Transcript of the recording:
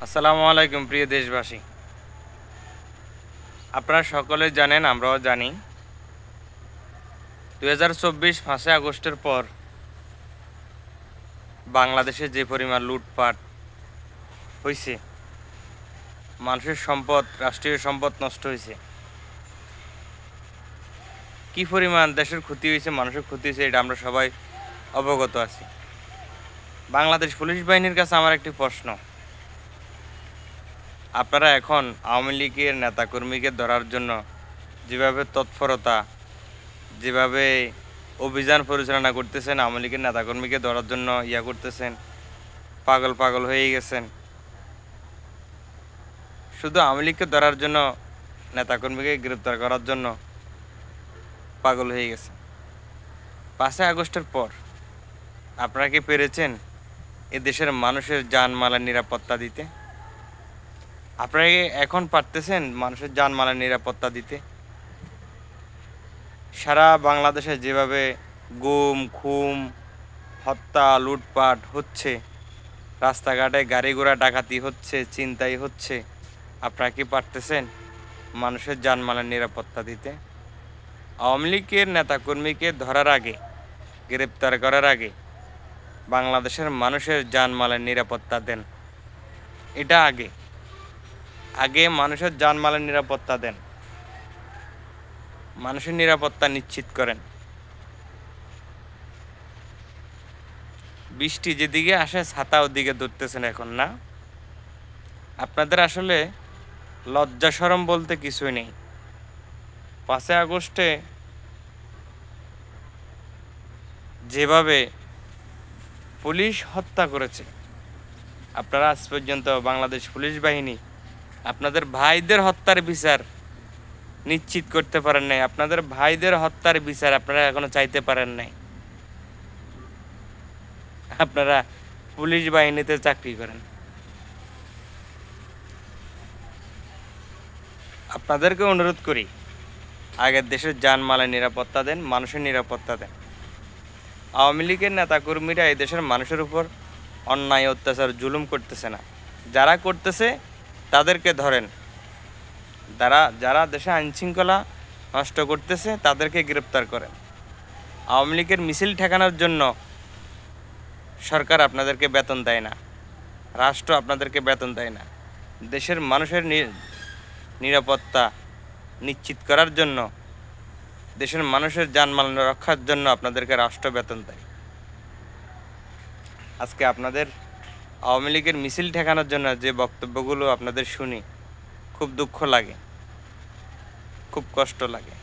আসসালামু আলাইকুম প্রিয় দেশবাসী। আপনারা সকলে জানেন, আমরাও জানি, 2024 5 আগস্টের পর বাংলাদেশে যে পরিমাণ লুটপাট হয়েছে, মানুষের সম্পদ, রাষ্ট্রীয় সম্পদ নষ্ট হয়েছে, কি পরিমাণ দেশের ক্ষতি হয়েছে, মানুষের ক্ষতি হয়েছে, এটা আমরা সবাই অবগত আছি। বাংলাদেশ পুলিশ বাহিনীর কাছে আমার একটি প্রশ্ন, আপনারা এখন আওয়ামী লীগের নেতাকর্মীকে ধরার জন্য যেভাবে তৎপরতা, যেভাবে অভিযান পরিচালনা করতেছেন, আওয়ামী লীগের নেতাকর্মীকে ধরার জন্য করতেছেন, পাগল পাগল হয়ে গেছেন। শুধু আওয়ামী লীগকে ধরার জন্য, নেতাকর্মীকে গ্রেপ্তার করার জন্য পাগল হয়ে গেছে। 5 আগস্টের পর আপনারা কি পেরেছেন এ দেশের মানুষের জানমালের নিরাপত্তা দিতে? আপনারা কি এখন পারতেছেন মানুষের জানমালের নিরাপত্তা দিতে? সারা বাংলাদেশে যেভাবে গুম, খুন, হত্যা, লুটপাট হচ্ছে, রাস্তাঘাটে গাড়ি ঘোড়া ডাকাতি হচ্ছে, ছিনতাই হচ্ছে, আপনারা কি পারতেছেন মানুষের জানমালের নিরাপত্তা দিতে? আওয়ামী লীগের নেতাকর্মীকে ধরার আগে, গ্রেপ্তার করার আগে বাংলাদেশের মানুষের জানমালের নিরাপত্তা দেন। এটা আগে মানুষের জানমালের নিরাপত্তা দেন, মানুষের নিরাপত্তা নিশ্চিত করেন। বৃষ্টি যেদিকে আসে ছাতা ওদিকে ধরতেছেন এখন, না? আপনাদের আসলে লজ্জা শরম বলতে কিছুই নেই। 5 আগস্টে যেভাবে পুলিশ হত্যা করেছে, আপনারা আজ পর্যন্ত বাংলাদেশ পুলিশ বাহিনী আপনাদের ভাইদের হত্যার বিচার নিশ্চিত করতে পারেন নাই। আপনাদের ভাইদের হত্যার বিচার আপনারা এখনো চাইতে পারেন নাই। আপনারা পুলিশ বাহিনীতে চাকরি করেন। আপনাদেরকে অনুরোধ করি, আগের দেশের জানমালের নিরাপত্তা দেন, মানুষের নিরাপত্তা দেন। আওয়ামী লীগের নেতাকর্মীরা এই দেশের মানুষের উপর অন্যায়, অত্যাচার, জুলুম করতেছে না। যারা করতেছে তাদেরকে ধরেন। যারা দেশে আইনশৃঙ্খলা নষ্ট করতেছে তাদেরকে গ্রেপ্তার করেন। আওয়ামী লীগের মিছিল ঠেকানোর জন্য সরকার আপনাদেরকে বেতন দেয় না, রাষ্ট্র আপনাদেরকে বেতন দেয় না। দেশের মানুষের নিরাপত্তা নিশ্চিত করার জন্য, দেশের মানুষের জানমাল রক্ষার জন্য আপনাদেরকে রাষ্ট্র বেতন দেয়। আজকে আপনাদের আওয়ামী লীগের মিছিল ঠেকানোর জন্য যে বক্তব্যগুলো আপনাদের শুনি, খুব দুঃখ লাগে, খুব কষ্ট লাগে।